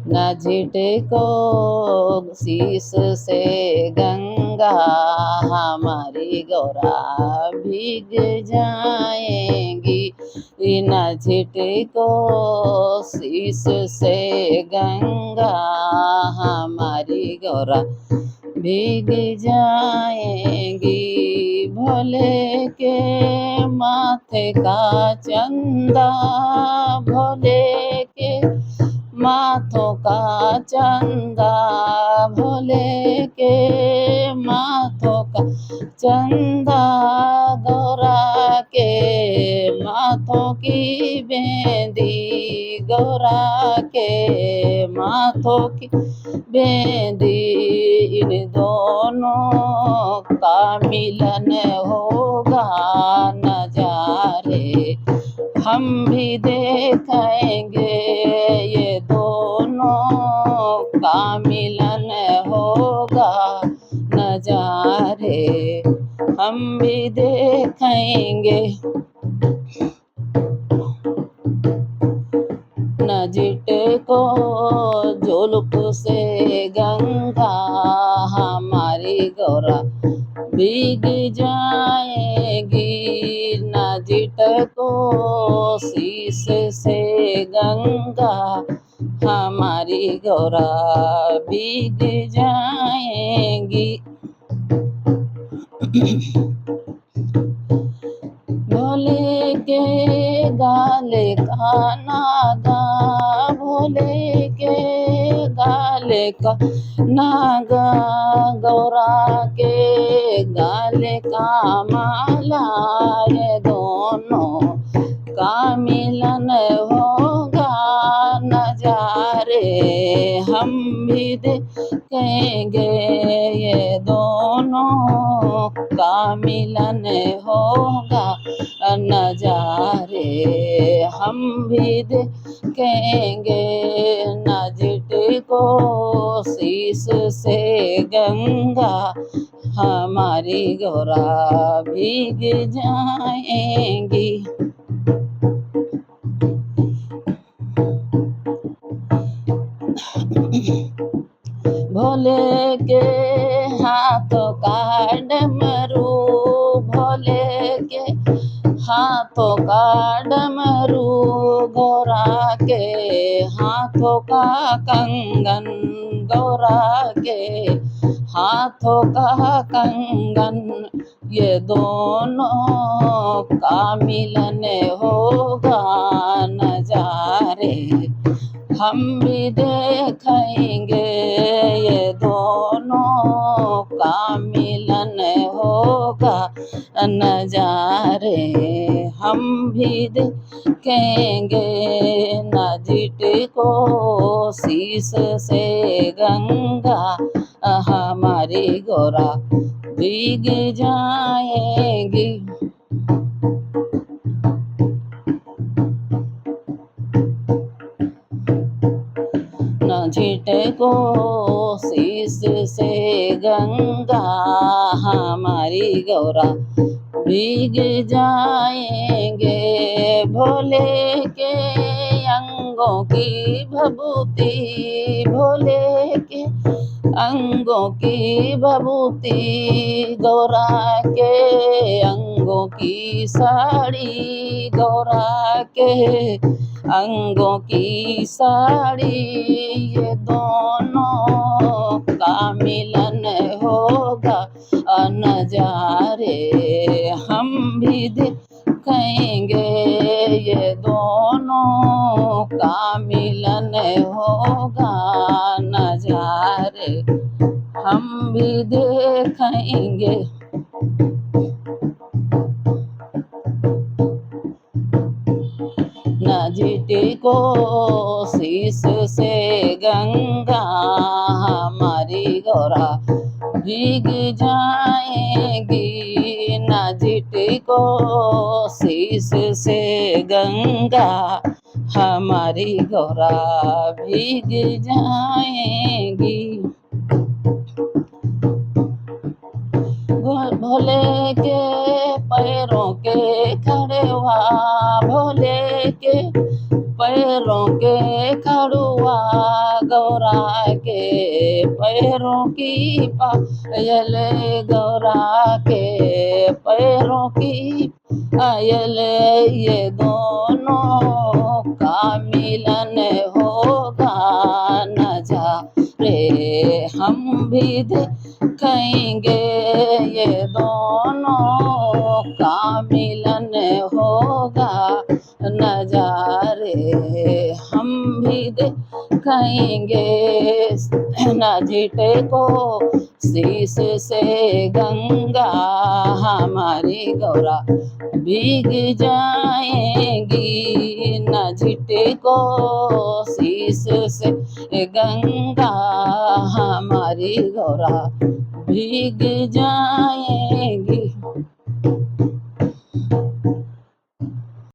न झिटको शीश से गंगा, हमारी गौरा भीग जाएंगी। न झिटको शीश से गंगा, हमारी गौरा भीग जाएंगी। भोले के माथे का चंदा, भोले के माथों का चंदा, भोले के माथों का चंदा, गौरा के माथों की बेंदी, गौरा के माथों की बेंदी। इन दोनों का मिलन होगा नजारे हम भी देखेंगे। ये दोनों का मिलन होगा नजारे हम भी देखेंगे। न झिटको जुल्फ से गंगा, हमारी गौरा भीग जाएगी। न झिटको शीश से गंगा, हमारी गौरा भीग जाएंगी। भोले के गाले का नागा, भोले के गाले का नागा, गौरा के गाले का माला। ये दोनों का मिलन होगा नजारे हम भी देखेंगे। ये दोनों का मिलन होगा नजारे हम भी देखेंगे। न झिटको शीश से गंगा, हमारी गौरा भीग जाएंगी। भोले के हाथों का डमरू, भोले के हाथों का डमरू, गौरा के हाथों का कंगन, गौरा के हाथों का कंगन। ये दोनों का मिलन होगा नजारे हम भी देखेंगे। ये दोनों का मिलन होगा नजारे हम भी देखेंगे। न झिटको शीश से गंगा, हमारी गौरा भीग जाएगी। न झिटको शीश से गंगा, हमारी गौरा भीग जाएंगे। भोले के अंगों की भभूति, भोले के अंगों की भभूति, गौरा के अंगों की साड़ी, गौरा के अंगों की साड़ी। ये दोनों का मिलन होगा नजारे हम भी देखेंगे। ये दोनों का मिलन होगा नजारे हम भी देखेंगे। न झिटको शीश से गंगा, हमारी गौरा भीग जाएगी। न झिटको शीश से गंगा, हमारी गौरा भीग जाएगी। भोले के पैरों के खड़े हुआ, भोले के पैरों के खड़ुआ गौरा के पैरों की पायल गौरा के पैरों की पायल ये दोनों का मिलन होगा न जा रे हम भी देखेंगे ये दोनों का मिलन होगा नजारे हम भी देखेंगे नजीटे को शीश से गंगा हमारी गौरा भीग जाएंगी नजीटे को शीश से गंगा हमारी गौरा भीग जाए